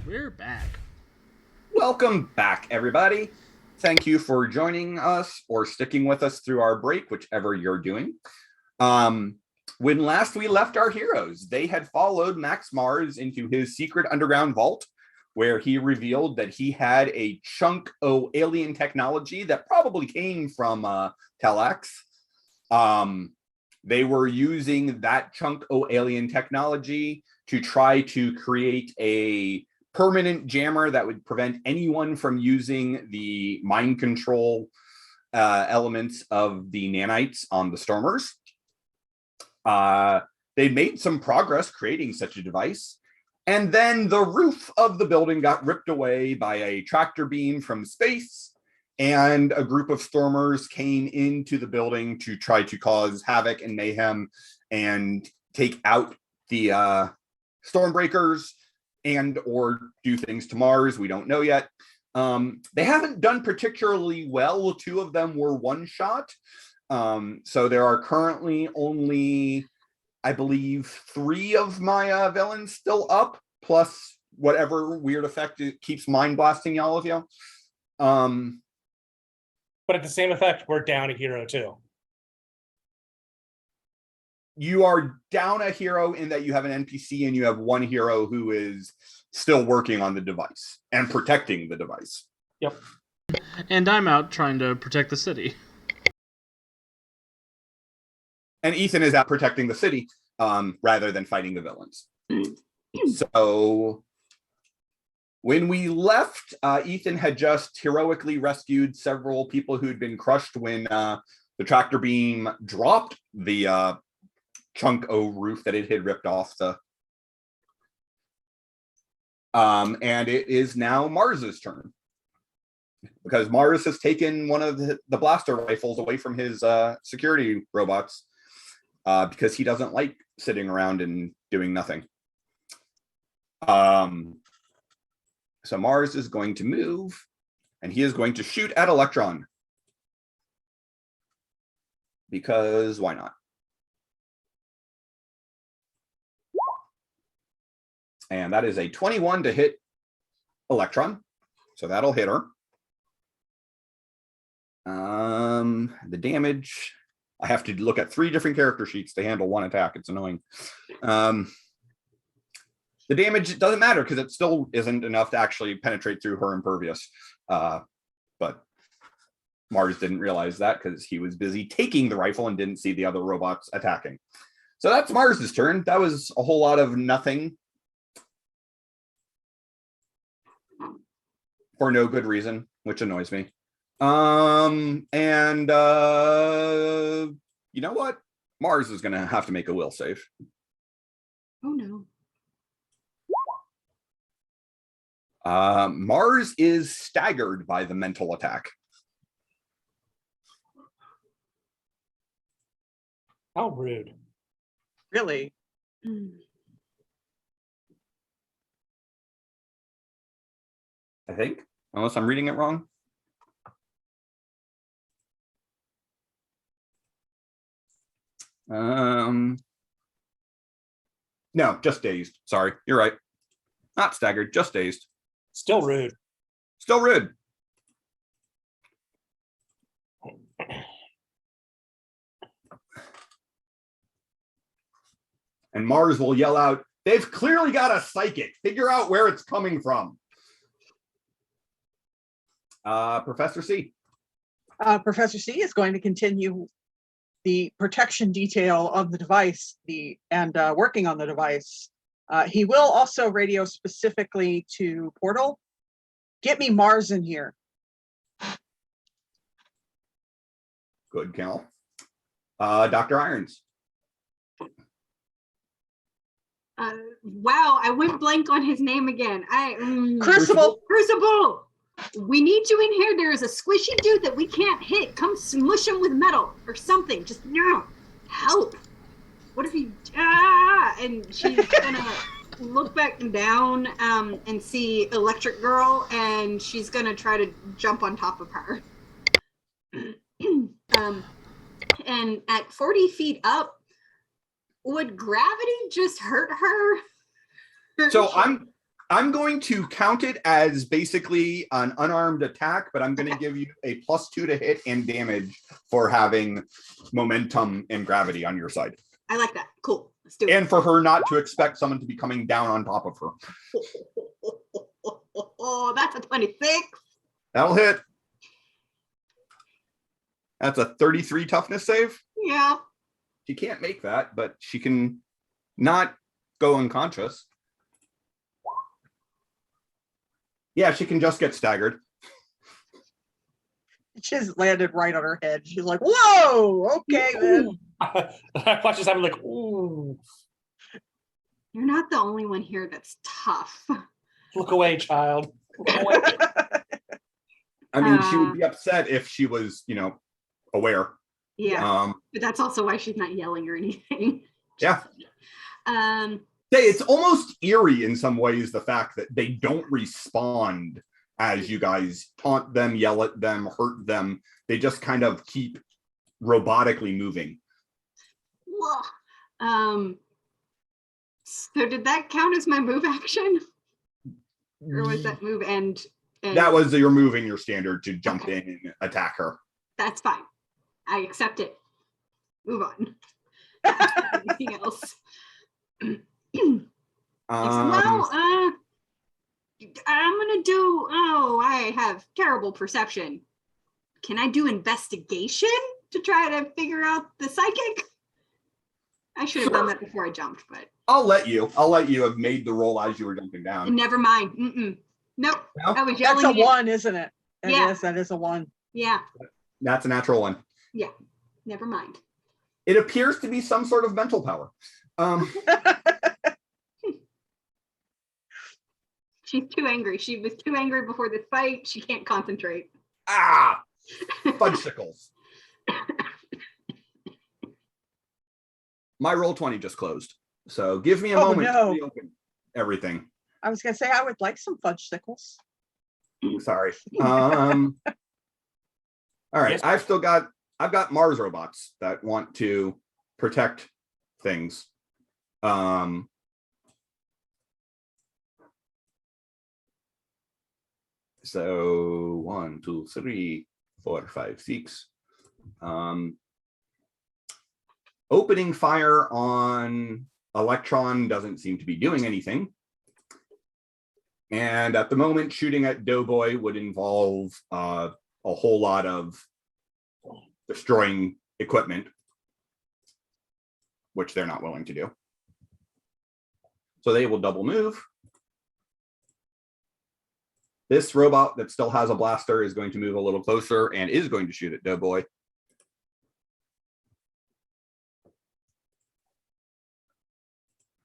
We're back. Welcome back, everybody. Thank you for joining us or sticking with us through our break, whichever you're doing. When last we left our heroes, they had followed Max Mars into his secret underground vault, where he revealed that he had a chunk of alien technology that probably came from Telex. They were using that chunk of alien technology to try to create a permanent jammer that would prevent anyone from using the mind control elements of the nanites on the Stormers. They made some progress creating such a device, and then the roof of the building got ripped away by a tractor beam from space, and a group of Stormers came into the building to try to cause havoc and mayhem and take out the Stormbreakers and or do things to Mars. We don't know yet. They haven't done particularly well. Two of them were one shot. So there are currently only, I believe, 3 of my villains still up, plus whatever weird effect it keeps mind blasting all of you. But at the same effect, we're down a hero too. You are down a hero in that you have an NPC and you have one hero who is still working on the device and protecting the device. Yep. And I'm out trying to protect the city. And Ethan is out protecting the city rather than fighting the villains. So when we left, Ethan had just heroically rescued several people who'd been crushed when the tractor beam dropped the chunk of roof that it had ripped off the. And it is now Mars's turn, because Mars has taken one of the blaster rifles away from his security robots because he doesn't like sitting around and doing nothing. So Mars is going to move, and he is going to shoot at Electron, because why not? And that is a 21 to hit Electron. So that'll hit her. The damage, I have to look at 3 different character sheets to handle one attack. It's annoying. The damage doesn't matter because it still isn't enough to actually penetrate through her impervious. But Mars didn't realize that because he was busy taking the rifle and didn't see the other robots attacking. So that's Mars's turn. That was a whole lot of nothing. For no good reason, which annoys me. And you know what? Mars is going to have to make a will save. Oh, no. Mars is staggered by the mental attack. How rude. Really? I think, unless I'm reading it wrong. No, just dazed. Sorry, you're right. Not staggered, just dazed. Still rude. Still rude. And Mars will yell out, "They've clearly got a psychic. Figure out where it's coming from." Professor C. Professor C is going to continue the protection detail of the device and working on the device. He will also radio specifically to Portal. Get me Mars in here. Good, Cal. Dr. Irons. Wow, I went blank on his name again. Crucible. Crucible. We need you in here. There is a squishy dude that we can't hit. Come smush him with metal or something. Just no help. What if he? And she's gonna look back down and see Electric Girl, and she's gonna try to jump on top of her. And at 40 feet up, would gravity just hurt her? So I'm going to count it as basically an unarmed attack, but I'm going to give you a +2 to hit and damage for having momentum and gravity on your side. I like that. Cool. Let's do it. And for her not to expect someone to be coming down on top of her. Oh, that's a 26. That'll hit. That's a 33 toughness save. Yeah. She can't make that, but she can not go unconscious. Yeah, she can just get staggered. It just landed right on her head. She's like, whoa, okay then. I watch this happen like, ooh, You're not the only one here that's tough. look away, child. Look away. I mean, she would be upset if she was, aware. Yeah. But that's also why she's not yelling or anything. Yeah. Um, It's almost eerie in some ways, the fact that they don't respond as you guys taunt them, yell at them, hurt them. They just kind of keep robotically moving. So did that count as my move action? Or was that move and That was your move in your standard to jump in and attack her. That's fine. I accept it. Move on. Anything else? I'm gonna do. Oh, I have terrible perception. Can I do investigation to try to figure out the psychic? I should have done that before I jumped, but I'll let you have made the roll as you were jumping down. never mind. Nope. No? I was yelling. That's a 1, isn't it? Yeah. Yes, that is a 1. Yeah. That's a natural one. Yeah. Never mind. It appears to be some sort of mental power. She's too angry. She was too angry before this fight. She can't concentrate. Fudgesicles. My Roll20 just closed. So give me a moment to reopen everything. I was gonna say I would like some fudgesicles. Sorry. All right. I've got Mars robots that want to protect things. So 1, 2, 3, 4, 5, 6. Opening fire on Electron doesn't seem to be doing anything. And at the moment, shooting at Doughboy would involve a whole lot of destroying equipment, which they're not willing to do. So they will double move. This robot that still has a blaster is going to move a little closer and is going to shoot at Doughboy.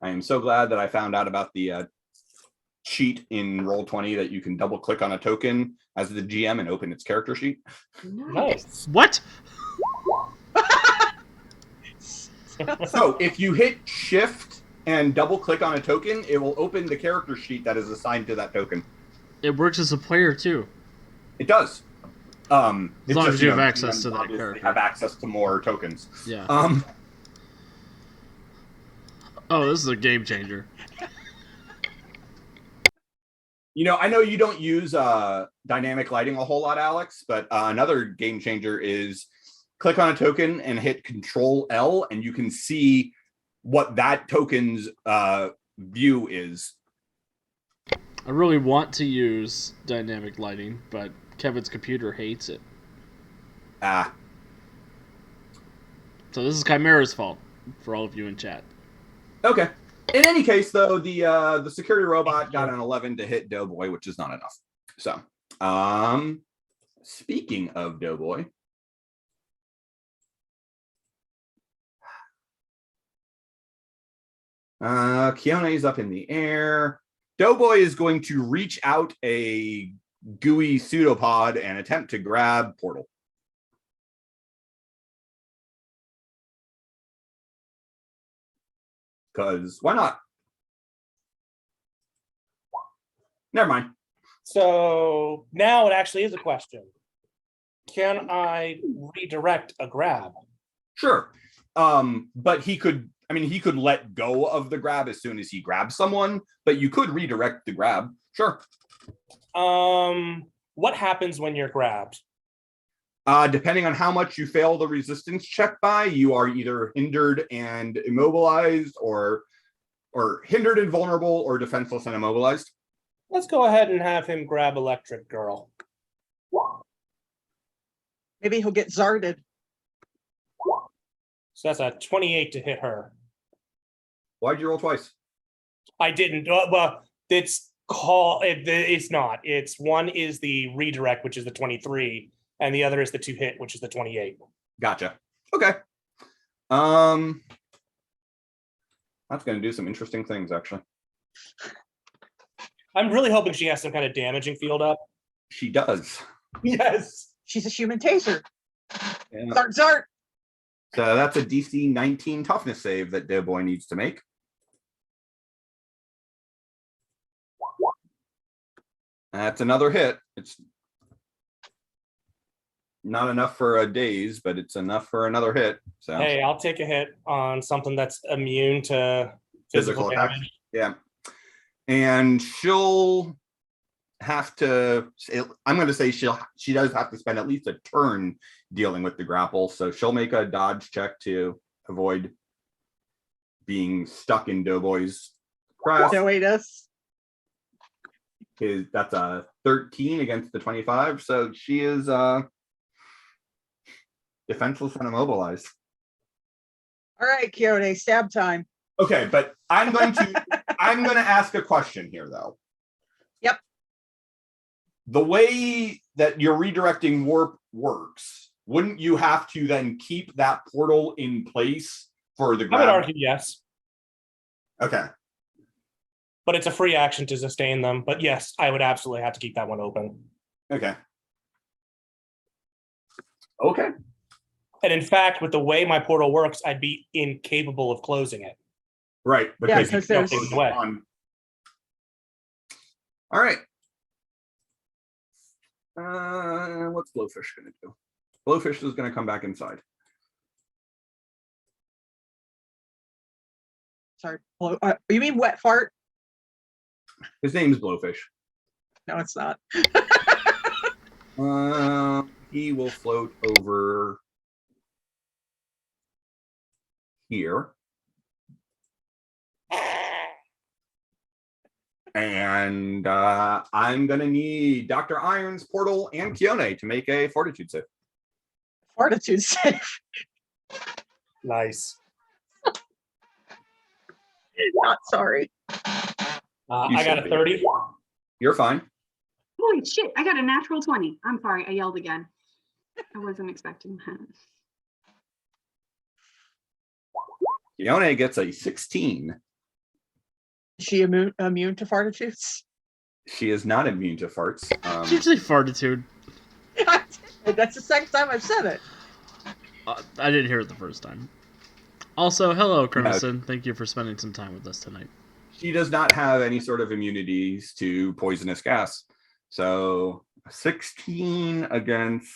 I am so glad that I found out about the sheet in Roll20 that you can double click on a token as the GM and open its character sheet. Nice. What? So if you hit shift and double click on a token, it will open the character sheet that is assigned to that token. It works as a player too. It does. As long as you have access to that obviously character. have access to more tokens. Yeah. Oh, this is a game changer. I know you don't use dynamic lighting a whole lot, Alex, but another game changer is click on a token and hit Control L, and you can see what that token's view is. I really want to use dynamic lighting, but Kevin's computer hates it. So this is Chimera's fault for all of you in chat. Okay. In any case, though, the security robot got an 11 to hit Doughboy, which is not enough. So, speaking of Doughboy, Kione's up in the air. Doughboy is going to reach out a gooey pseudopod and attempt to grab Portal. Because why not? Never mind. So now it actually is a question. Can I redirect a grab? Sure. But he could I mean, he could let go of the grab as soon as he grabs someone, but you could redirect the grab. Sure. What happens when you're grabbed? Depending on how much you fail the resistance check by, you are either hindered and immobilized, or hindered and vulnerable, or defenseless and immobilized. Let's go ahead and have him grab Electric Girl. Maybe he'll get zarded. So that's a 28 to hit her. Why'd you roll twice? I didn't. Well, it's called. It's not. It's one is the redirect, which is the 23, and the other is the 2 hit, which is the 28. Gotcha. Okay. That's going to do some interesting things, actually. I'm really hoping she has some kind of damaging field up. She does. Yes. She's a human taser. Yeah. Zart, zart. So that's a DC 19 toughness save that Doughboy needs to make. That's another hit. It's not enough for a daze, but it's enough for another hit. So Hey, I'll take a hit on something that's immune to physical attack. damage. Yeah. And she'll have to, I'm going to say she does have to spend at least a turn dealing with the grapple. So she'll make a dodge check to avoid being stuck in Doughboy's grasp. No, wait, us. That's a 13 against the 25. So she is defenseless and immobilized. All right, Quixote, stab time. Okay, but I'm going to ask a question here, though. Yep. The way that your redirecting warp works, wouldn't you have to then keep that portal in place for the I grab? would argue yes, Okay. but it's a free action to sustain them. But yes, I would absolutely have to keep that one open. Okay. Okay. And in fact, with the way my portal works, I'd be incapable of closing it. Right. Yeah, Because because you there's- close it on. All right. What's Blowfish going to do? Blowfish is going to come back inside. Sorry. You mean wet fart? His name's Blowfish. No, it's not. He will float over here. And I'm going to need Dr. Irons, Portal, and Keone to make a fortitude save. Fortitude safe. Nice. Not sorry. I got a 30. You're fine. Holy shit, I got a natural 20. I'm sorry, I yelled again. I wasn't expecting that. Keone gets a 16. Is she immune to fortitudes? She is not immune to farts. Did you say fortitude? That's the second time I've said it. I didn't hear it the first time. Also, hello, Crimson. Thank you for spending some time with us tonight. She does not have any sort of immunities to poisonous gas. So 16 against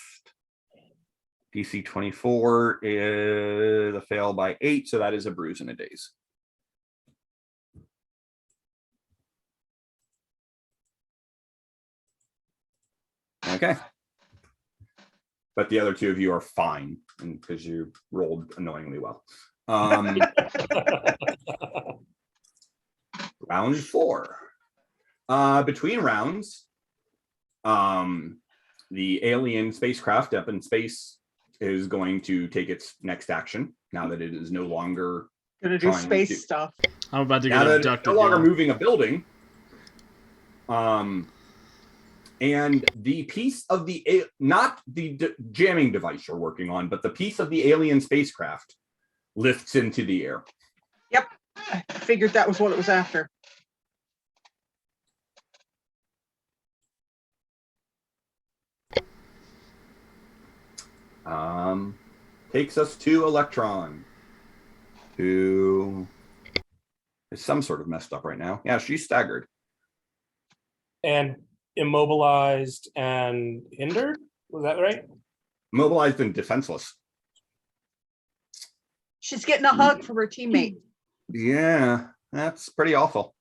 DC 24 is a fail by 8. So that is a bruise and a daze. Okay. But the other two of you are fine because you rolled annoyingly well. Round 4. Between rounds, the alien spacecraft up in space is going to take its next action now that it is no longer Gonna do trying space to- stuff. I'm about to now get that it's abducted. no longer yeah. moving a building. And the piece of the not the jamming device you're working on, but the piece of the alien spacecraft lifts into the air. Yep. I figured that was what it was after. Takes us to Electron, who is some sort of messed up right now. Yeah, she's staggered. And immobilized and hindered? Was that right? Mobilized and defenseless. She's getting a hug from her teammate. Yeah, that's pretty awful.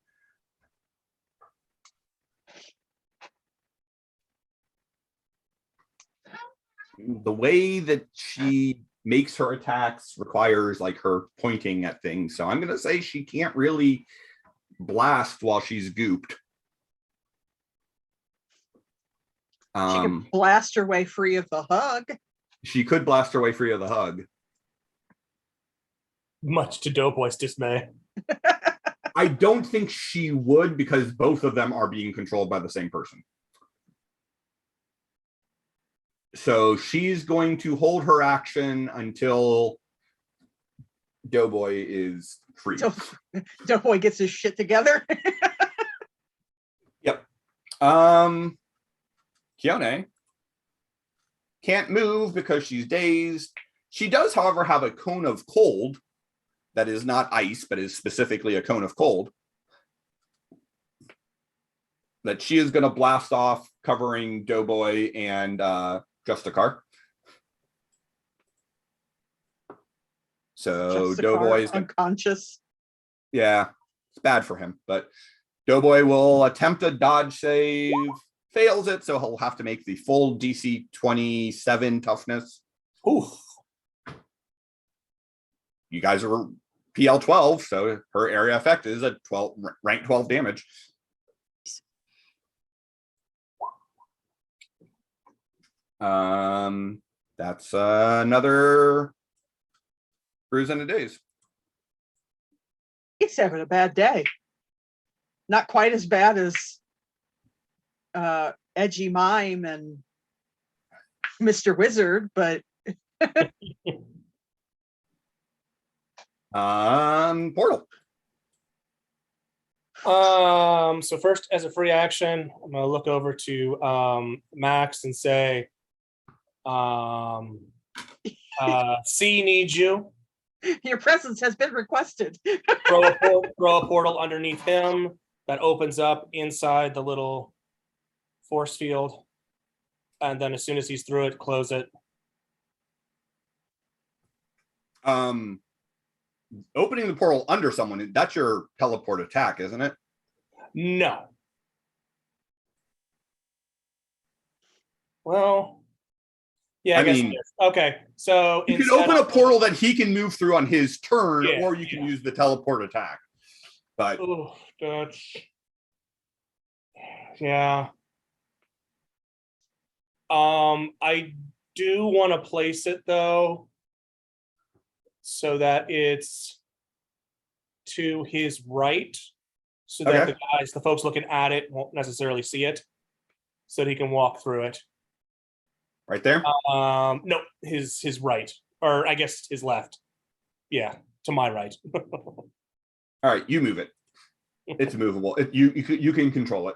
The way that she makes her attacks requires like her pointing at things. So I'm going to say she can't really blast while she's gooped. She can blast her way free of the hug. She could blast her way free of the hug. Much to Doughboy's dismay. I don't think she would because both of them are being controlled by the same person. So she's going to hold her action until Doughboy is free. So Doughboy gets his shit together. Yep. Kione can't move because she's dazed. She does, however, have a cone of cold that is not ice, but is specifically a cone of cold that she is going to blast off, covering Doughboy and Justicar. So Doughboy is unconscious. Yeah, it's bad for him, but Doughboy will attempt a dodge save, fails it, so he'll have to make the full DC 27 toughness. Ooh. You guys are PL 12, so her area effect is a 12 rank 12 damage. That's another bruise in a daze. He's having a bad day. Not quite as bad as Edgy Mime and Mr. Wizard, but Portal. So first, as a free action, I'm gonna look over to Max and say, C needs you. Your presence has been requested. Throw a portal underneath him that opens up inside the little force field, and then as soon as he's through it, close it. Opening the portal under someone, that's your teleport attack, isn't it? No. Well, yeah, I guess mean, it is. Okay, so you can open a portal that he can move through on his turn, or you can use the teleport attack. But that's yeah. I do want to place it though, so that it's to his right, so that the folks looking at it won't necessarily see it, so that he can walk through it. Right there? No, his right, or I guess his left. Yeah, to my right. All right, you move it. It's movable. You can control it.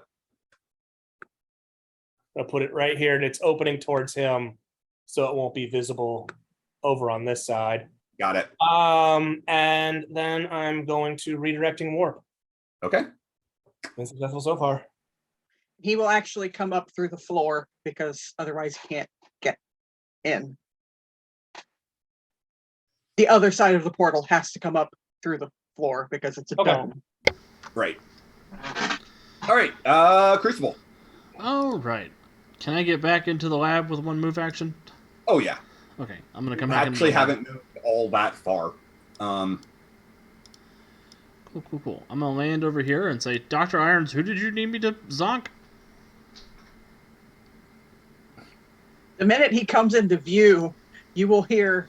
I'll put it right here, and it's opening towards him, so it won't be visible over on this side. Got it. And then I'm going to redirecting warp. Okay. Been successful so far. He will actually come up through the floor because otherwise he can't get in. The other side of the portal has to come up through the floor because it's a dome. Right. All right. Crucible. All right. Can I get back into the lab with one move action? Oh yeah. Okay, I'm gonna come back. Actually, haven't moved all that far. Cool. I'm gonna land over here and say, Dr. Irons, who did you need me to zonk? The minute he comes into view, you will hear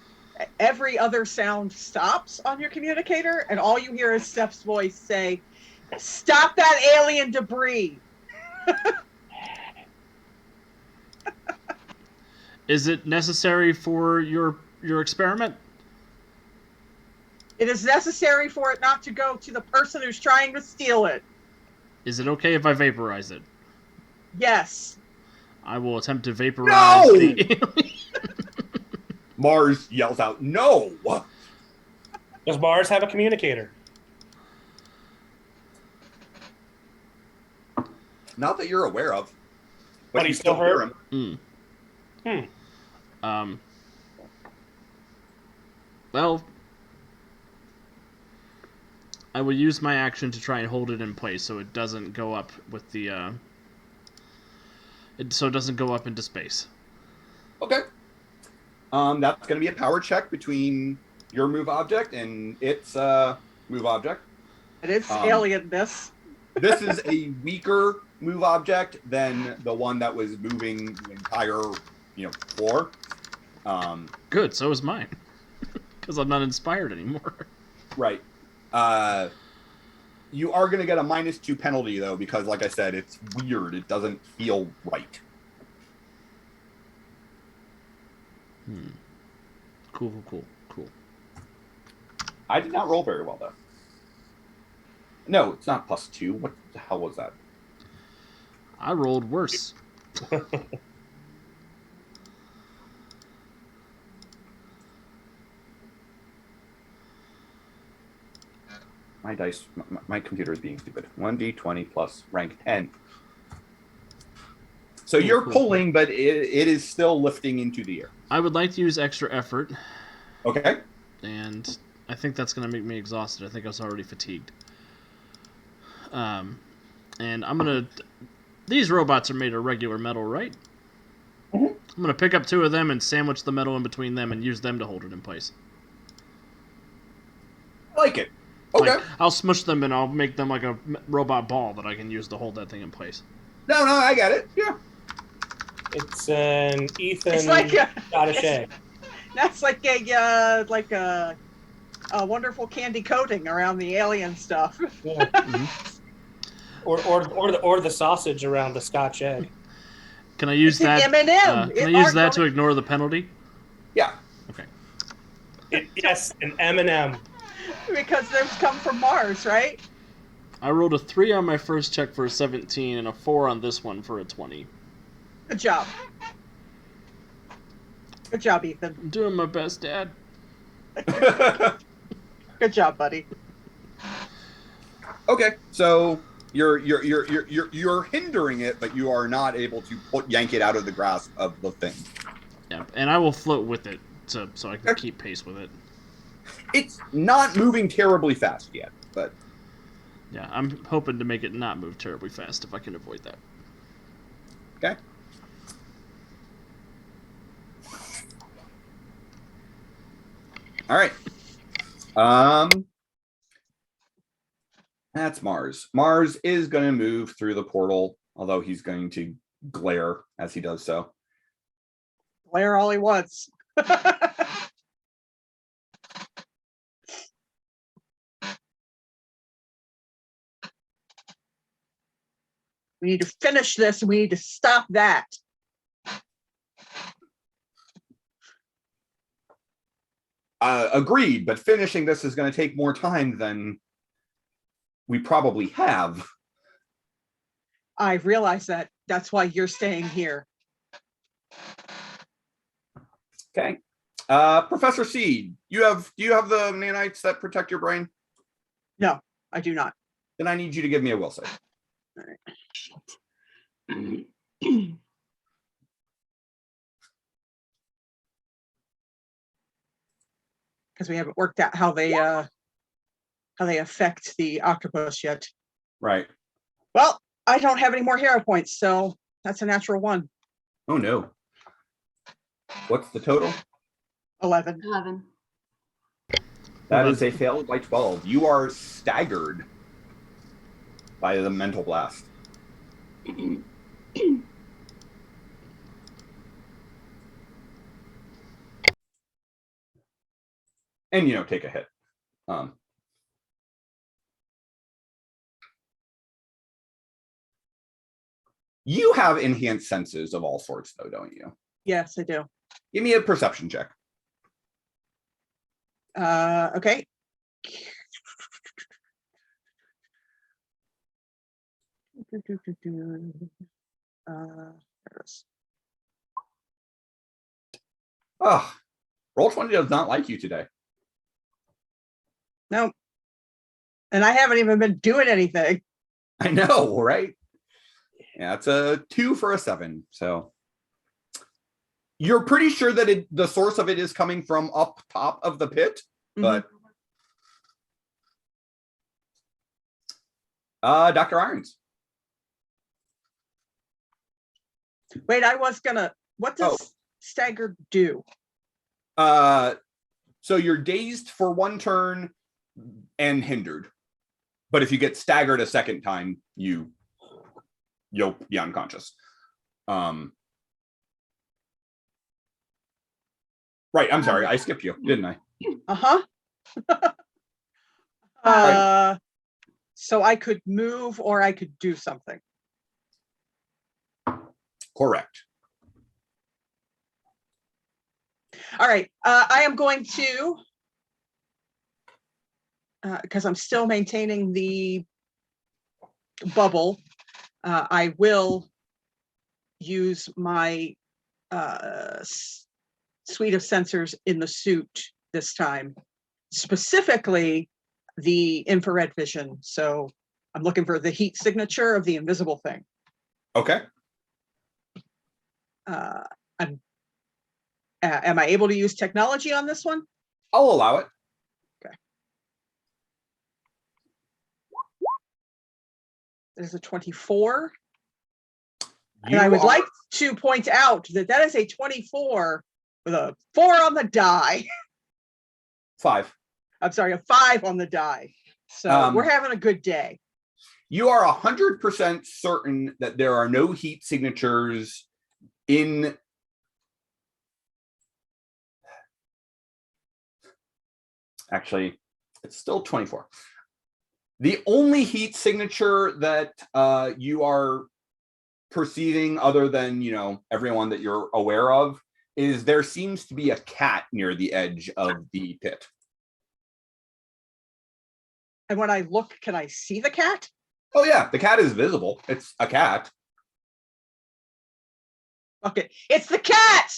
every other sound stops on your communicator, and all you hear is Steph's voice say, "Stop that alien debris." Is it necessary for your experiment? It is necessary for it not to go to the person who's trying to steal it. Is it okay if I vaporize it? Yes. I will attempt to vaporize the alien. Mars yells out, "No!" Does Mars have a communicator? Not that you're aware of. But he's still hurt? Well, I will use my action to try and hold it in place so it doesn't go up with the so it doesn't go up into space. Okay. That's going to be a power check between your move object and its move object. And it's alien-ness. This is a weaker move object than the one that was moving the entire, floor. Good, so is mine. Because I'm not inspired anymore. Right. You are going to get a -2 penalty, though, because, like I said, it's weird. It doesn't feel right. Cool. I did not roll very well, though. No, it's not +2. What the hell was that? I rolled worse. My dice, my computer is being stupid. 1d20 plus rank 10. So you're pulling, but it is still lifting into the air. I would like to use extra effort. Okay. And I think that's going to make me exhausted. I think I was already fatigued. And I'm going to... These robots are made of regular metal, right? Mm-hmm. I'm going to pick up 2 of them and sandwich the metal in between them and use them to hold it in place. I like it. Okay. Like, I'll smush them and I'll make them like a robot ball that I can use to hold that thing in place. No, I get it. Yeah. It's an Ethan It's like Scottish egg. That's like a wonderful candy coating around the alien stuff. Yeah. Or the sausage around the Scotch egg. Can I use It's an that? M&M. Can I use that to ignore the penalty? Yeah. Okay. Yes, an M&M. Because those come from Mars, right? I rolled a 3 on my first check for a 17 and a 4 on this one for a 20. Good job. Good job, Ethan. I'm doing my best, Dad. Good job, buddy. Okay, so you're hindering it, but you are not able to yank it out of the grasp of the thing. Yeah, and I will float with it so I can keep pace with it. It's not moving terribly fast yet, but yeah, I'm hoping to make it not move terribly fast if I can avoid that. okay. All right. That's Mars. Mars is going to move through the portal, although he's going to glare as he does so. Glare all he wants. We need to finish this and we need to stop that. Agreed, but finishing this is going to take more time than we probably have. I realize that. That's why you're staying here. Okay. Professor Seed, do you have the nanites that protect your brain? No, I do not. Then I need you to give me a will save. All right. Because we haven't worked out how they affect the octopus yet. Right. Well, I don't have any more hero points, so that's a natural 1. Oh no. What's the total? 11. 11. That is a fail by 12. You are staggered by the mental blast. And take a hit. You have enhanced senses of all sorts, though, don't you? Yes, I do. Give me a perception check. Okay. Oh, Roll20 does not like you today. No. And I haven't even been doing anything. I know, right? Yeah, it's a 2 for a 7. So you're pretty sure that the source of it is coming from up top of the pit, but Dr. Irons. Wait, what does stagger do? So you're dazed for one turn and hindered. But if you get staggered a second time, you'll be unconscious. Right, I'm sorry, I skipped you, didn't I? So I could move or I could do something. Correct. All right, I am going to, because I'm still maintaining the bubble, I will use my suite of sensors in the suit this time, specifically the infrared vision. So I'm looking for the heat signature of the invisible thing. Okay. Am I able to use technology on this one? I'll allow it. Okay. There's a 24. And I would like to point out that is a 24 with a 4 on the die. 5. I'm sorry, a 5 on the die. So we're having a good day. You are 100% certain that there are no heat signatures in actually, it's still 24. The only heat signature that you are perceiving, other than, everyone that you're aware of, is there seems to be a cat near the edge of the pit. And when I look, can I see the cat? Oh yeah, the cat is visible. It's a cat. Okay, it's the cat!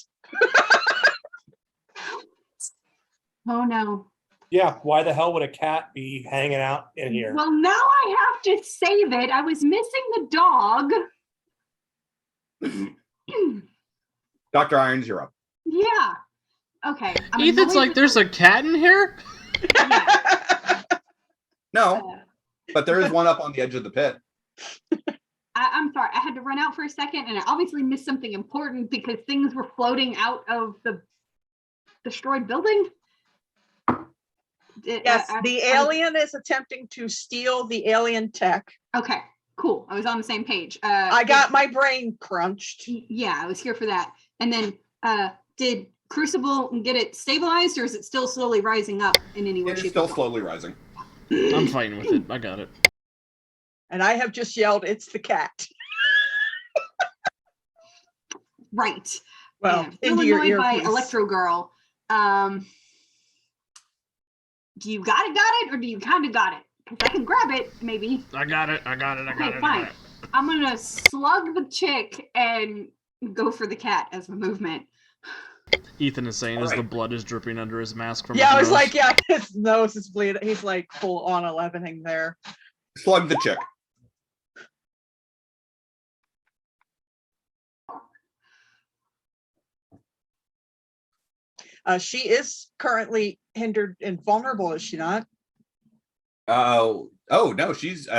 Oh no. Yeah, why the hell would a cat be hanging out in here? Well, now I have to save it. I was missing the dog. Dr. Irons, you're up. Yeah. Okay. Ethan's like, there's a cat in here? Yeah. No, but there is one up on the edge of the pit. I'm sorry. I had to run out for a second, and I obviously missed something important because things were floating out of the destroyed building. Yes, the alien is attempting to steal the alien tech. Okay, cool. I was on the same page. I got my brain crunched. Yeah, I was here for that. And then did Crucible get it stabilized, or is it still slowly rising up in any way? It is still slowly rising. I'm fighting with it. I got it. And I have just yelled, "It's the cat." Right. Well, still into your annoyed by earpiece. Electro Girl. Do you got it, or do you kind of got it? Because I can grab it, maybe. I got it. Okay, fine. I'm gonna slug the chick and go for the cat as a movement. Ethan is saying as the blood is dripping under his mask from Yeah, his I was nose. like, yeah, his nose is bleeding. He's like full on 11ing there. Slug the chick. She is currently hindered and vulnerable, is she not? Oh no, she's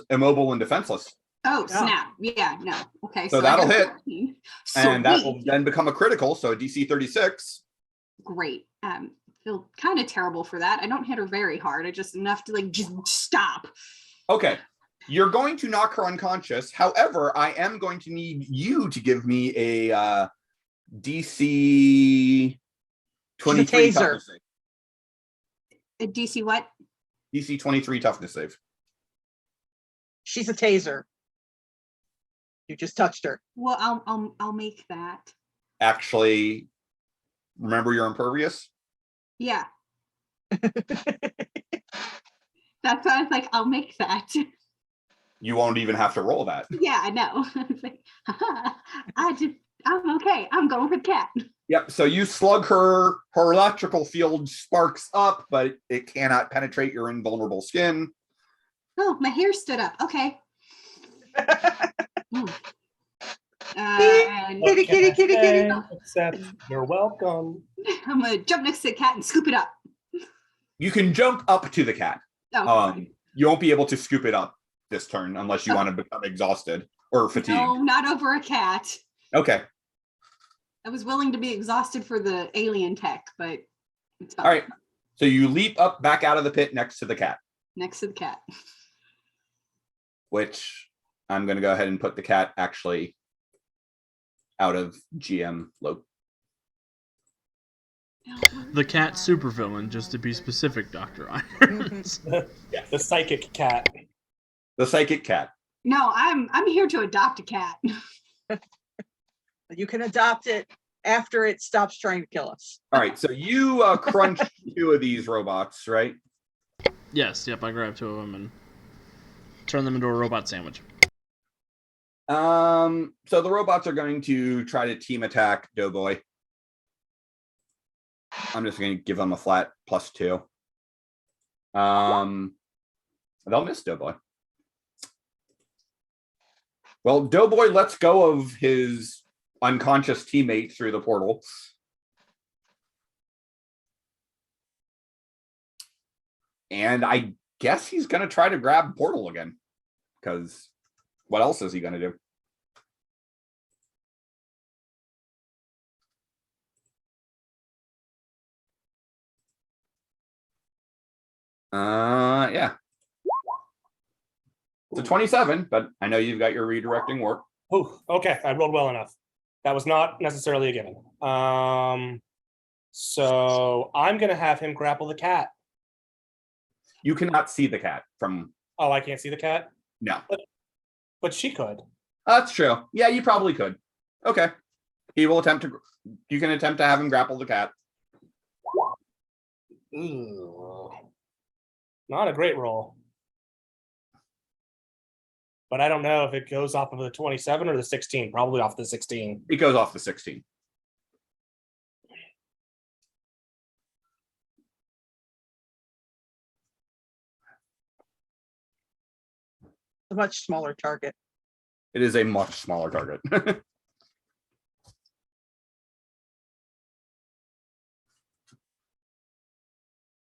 immobile and defenseless. Oh, snap. Yeah, no. Okay, So that'll hit. 14. And that Sweet. will then become a critical, so DC 36. Great. Feel kind of terrible for that. I don't hit her very hard. I just enough to just stop. Okay. You're going to knock her unconscious. However, I am going to need you to give me a DC 23 toughness save. A DC what? DC 23 toughness save. She's a taser. You just touched her. Well, I'll make that. Actually, remember you're impervious? Yeah. That's why I was like, I'll make that. You won't even have to roll that. Yeah, I know. It's like, I'm okay. I'm going for the cat. Yep. So you slug her electrical field sparks up, but it cannot penetrate your invulnerable skin. Oh, my hair stood up. Okay. And Kitty. Except you're welcome. I'm gonna jump next to the cat and scoop it up. You can jump up to the cat. Oh, You won't be able to scoop it up. this turn, unless you want to become exhausted or fatigued. No, not over a cat. Okay. I was willing to be exhausted for the alien tech, but it's fine. All right. So you leap up back out of the pit next to the cat, Next to the cat. which I'm going to go ahead and put the cat actually out of GM loop. The cat supervillain, just to be specific, Dr. Irons. The psychic cat. The psychic cat. No, I'm here to adopt a cat. You can adopt it after it stops trying to kill us. All right. So you crunch 2 of these robots, right? Yes, yep, I grabbed 2 of them and turn them into a robot sandwich. So the robots are going to try to team attack Doughboy. I'm just going to give them a flat +2. They'll miss Doughboy. Well, Doughboy lets go of his unconscious teammate through the portal. And I guess he's going to try to grab Portal again, because what else is he going to do? Yeah. It's a 27, but I know you've got your redirecting warp. Oh, okay. I rolled well enough. That was not necessarily a given. So I'm gonna have him grapple the cat. You cannot see the cat from. Oh, I can't see the cat? No. But she could. That's true. Yeah, you probably could. Okay. He will attempt to. You can attempt to have him grapple the cat. Ooh. Not a great roll. But I don't know if it goes off of the 27 or the 16. Probably off the 16. It goes off the 16. A much smaller target. It is a much smaller target.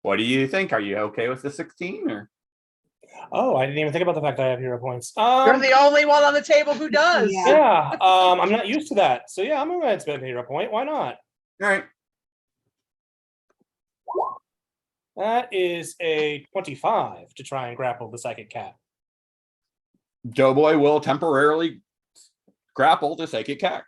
What do you think? Are you okay with the 16 or? Oh, I didn't even think about the fact that I have hero points. You're the only one on the table who does. Yeah. Yeah, I'm not used to that. So yeah, I'm gonna go ahead and spend a hero point. Why not? All right. That is a 25 to try and grapple the psychic cat. Doughboy will temporarily grapple the psychic cat.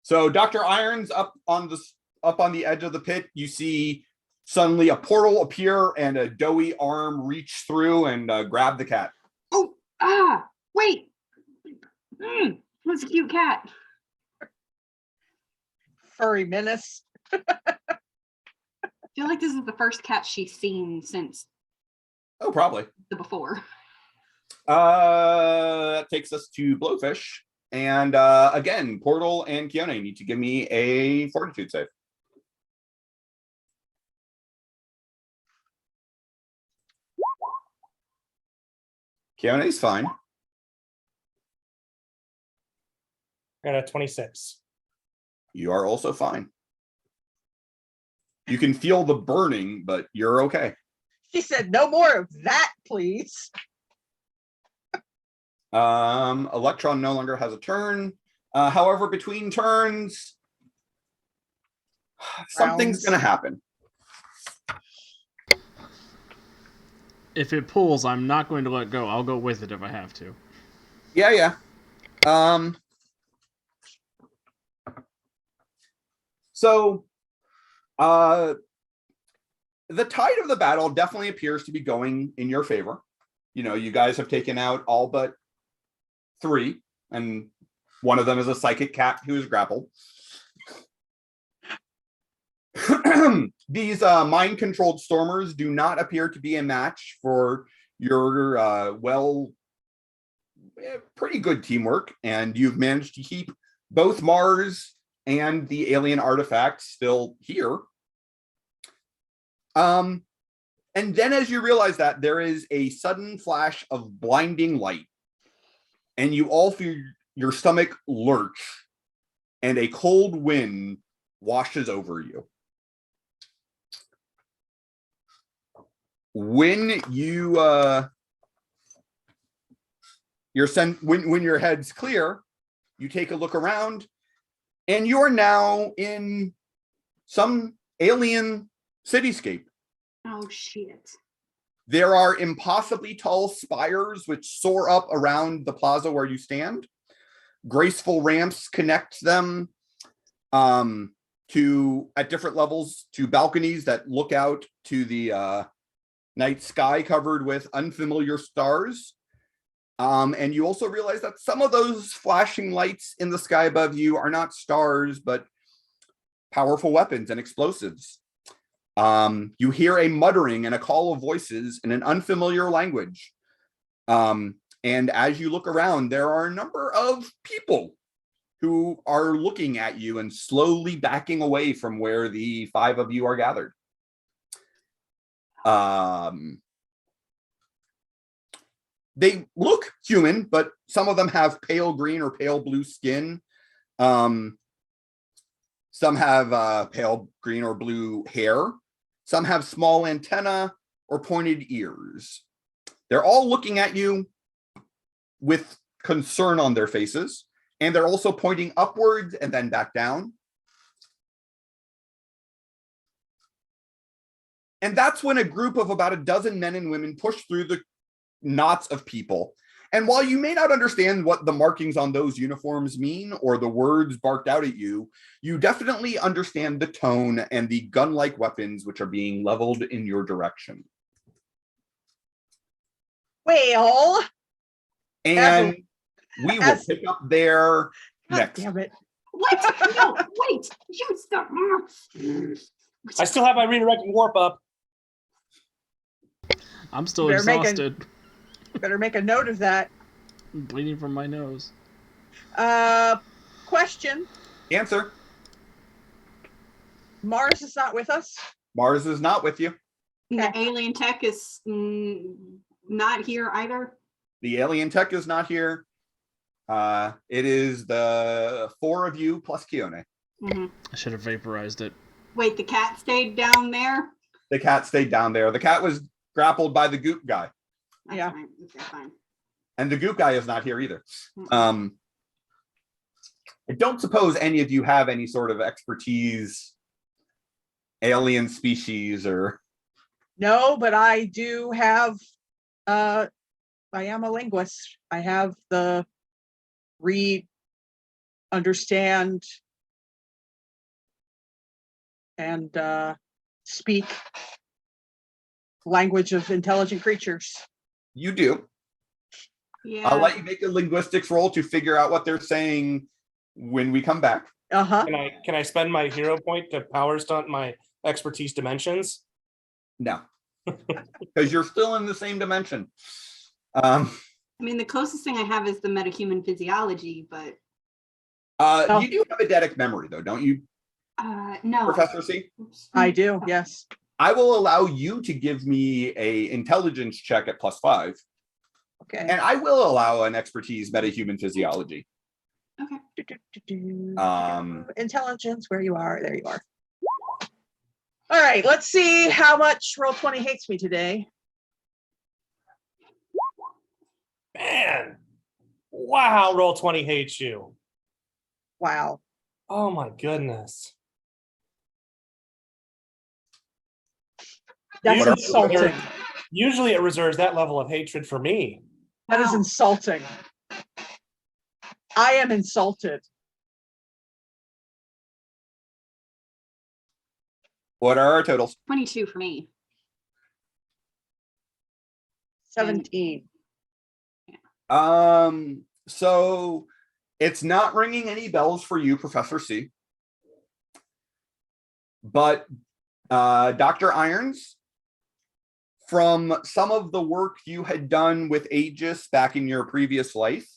So Dr. Irons up on the edge of the pit, you see suddenly a portal appear and a doughy arm reach through and grab the cat. Oh, wait. What's a cute cat? Furry menace. I feel like this is the first cat she's seen since Oh, probably. the before. That takes us to Blowfish. And again, Portal and Keone need to give me a fortitude save. Keone's fine. I got a 26. You are also fine. You can feel the burning, but you're okay. She said, no more of that, please. Electron no longer has a turn. However, between turns, something's going to happen. If it pulls, I'm not going to let go. I'll go with it if I have to. Yeah. So, the tide of the battle definitely appears to be going in your favor. You know, you guys have taken out all but 3, and one of them is a psychic cat who is grappled. These mind-controlled stormers do not appear to be a match for your pretty good teamwork, and you've managed to keep both Mars and the alien artifacts still here. And then as you realize that, there is a sudden flash of blinding light, and you all feel your stomach lurch, and a cold wind washes over you. when you when your head's clear, you take a look around, and you're now in some alien cityscape. Oh shit. There are impossibly tall spires which soar up around the plaza where you stand. Graceful ramps connect them to, at different levels, to balconies that look out to the night sky covered with unfamiliar stars. And you also realize that some of those flashing lights in the sky above you are not stars, but powerful weapons and explosives. You hear a muttering and a call of voices in an unfamiliar language. And as you look around, there are a number of people who are looking at you and slowly backing away from where the 5 of you are gathered. They look human, but some of them have pale green or pale blue skin. Some have pale green or blue hair. Some have small antennae or pointed ears. They're all looking at you with concern on their faces, and they're also pointing upwards and then back down. And that's when a group of about a dozen men and women push through the knots of people. And while you may not understand what the markings on those uniforms mean or the words barked out at you, you definitely understand the tone and the gun-like weapons which are being leveled in your direction. Well, And we will pick up there next. Damn it. What? No, wait. You stop. I still have my redirecting warp up. I'm still Better make exhausted. Better make a note of that. I'm bleeding from my nose. Question. Answer. Mars is not with us? Mars is not with you. The alien tech is not here either. The alien tech is not here. It is the 4 of you plus Keone. Mm-hmm. I should have vaporized it. Wait, the cat stayed down there? The cat stayed down there. The cat was grappled by the goop guy. That's Yeah. fine. Okay, fine. And the goop guy is not here either. I don't suppose any of you have any sort of expertise, alien species or... No, but I do have, I am a linguist. I have the read, understand, and speak language of intelligent creatures. You do. Yeah. I'll let you make a linguistics roll to figure out what they're saying when we come back. Uh-huh. Can I spend my hero point to power stunt my expertise dimensions? No. Because you're still in the same dimension. I mean, the closest thing I have is the metahuman physiology, but You do have eidetic memory, though, don't you, no. Professor C? I do, yes. I will allow you to give me a intelligence check at +5, Okay. and I will allow an expertise metahuman physiology. Intelligence, where you are, there you are. All right, let's see how much Roll20 hates me today. Man, wow, Roll20 hates you. Wow. Oh my goodness. That's Usually- insulting. Usually it reserves that level of hatred for me. That is Wow. insulting. I am insulted. What are our totals? 22 for me. 17. So it's not ringing any bells for you, Professor C. But Dr. Irons, from some of the work you had done with Aegis back in your previous life,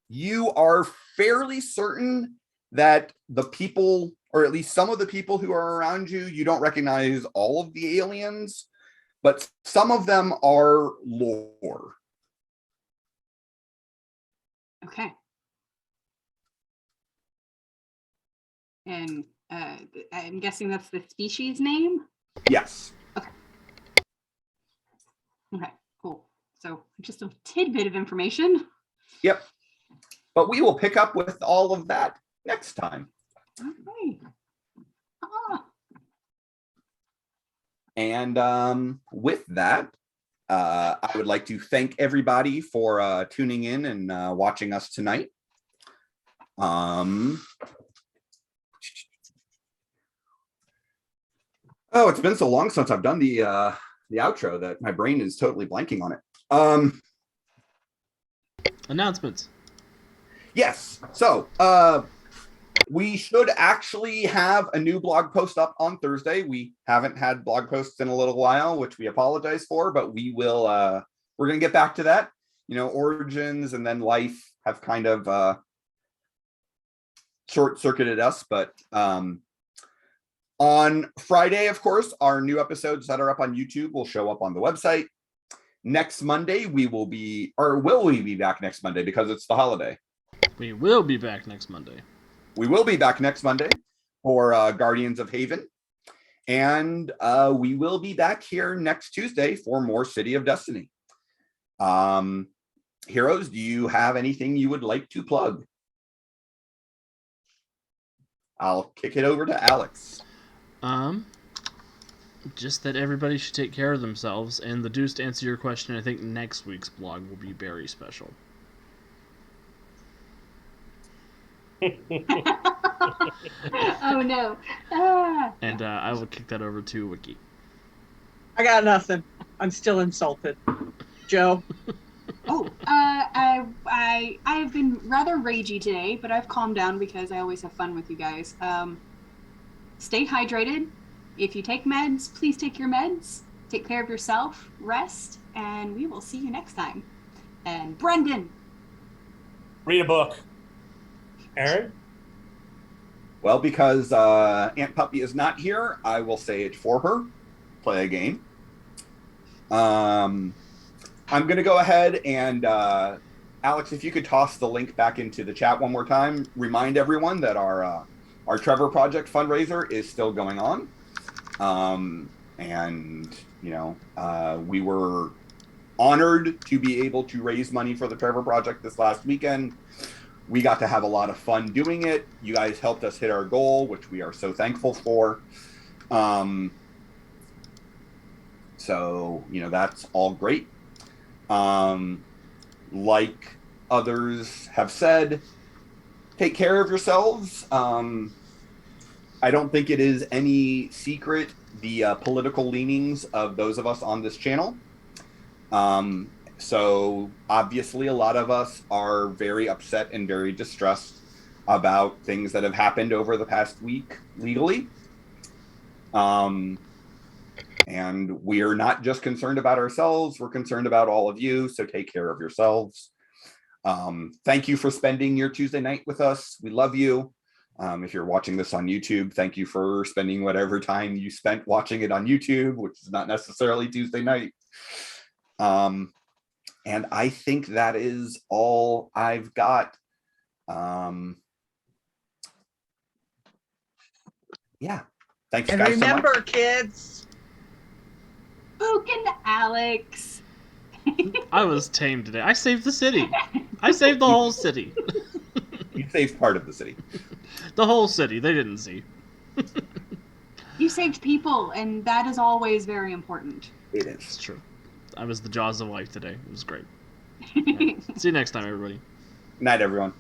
you are fairly certain that the people, or at least some of the people who are around you, you don't recognize all of the aliens, but some of them are lore. Okay. And I'm guessing that's the species name? Yes. Okay, cool. So just a tidbit of information. Yep. But we will pick up with all of that next time. Okay. Ah. And with that, I would like to thank everybody for tuning in and watching us tonight. Oh, it's been so long since I've done the outro that my brain is totally blanking on it. Announcements. Yes. So we should actually have a new blog post up on Thursday. We haven't had blog posts in a little while, which we apologize for, but we will. We're going to get back to that. You know, Origins and then Life have kind of short-circuited us, but on Friday, of course, our new episodes that are up on YouTube will show up on the website. Next Monday, will we be back next Monday because it's the holiday? We will be back next Monday. We will be back next Monday for Guardians of Haven. And we will be back here next Tuesday for more City of Destiny. Heroes, do you have anything you would like to plug? I'll kick it over to Alex. Just that everybody should take care of themselves. And the Deuce, to answer your question, I think next week's blog will be very special. Oh no. Ah. And I will kick that over to Wiki. I got nothing. I'm still insulted. Joe? Oh, I've been rather ragey today, but I've calmed down because I always have fun with you guys. Stay hydrated. If you take meds, please take your meds. Take care of yourself, rest, and we will see you next time. And Brendan. Read a book. Aaron? Well, because Aunt Puppy is not here, I will say it for her. Play a game. I'm going to go ahead and, Alex, if you could toss the link back into the chat one more time, remind everyone that our Trevor Project fundraiser is still going on. And, you know, we were honored to be able to raise money for the Trevor Project this last weekend. We got to have a lot of fun doing it. You guys helped us hit our goal, which we are so thankful for. So, you know, that's all great. Like others have said, take care of yourselves. I don't think it is any secret the political leanings of those of us on this channel. So obviously a lot of us are very upset and very distressed about things that have happened over the past week legally. And we're not just concerned about ourselves, we're concerned about all of you, so take care of yourselves. Thank you for spending your Tuesday night with us. We love you. If you're watching this on YouTube, thank you for spending whatever time you spent watching it on YouTube, which is not necessarily Tuesday night. And I think that is all I've got. Yeah. Thanks, And guys, remember, so much. kids. Spoken Alex. I was tame today. I saved the city. I saved the whole city. You saved part of the city. The whole city. They didn't see. You saved people, and that is always very important. It It's is. true. I was the jaws of life today. It was great. Right. See you next time, everybody. Night, everyone.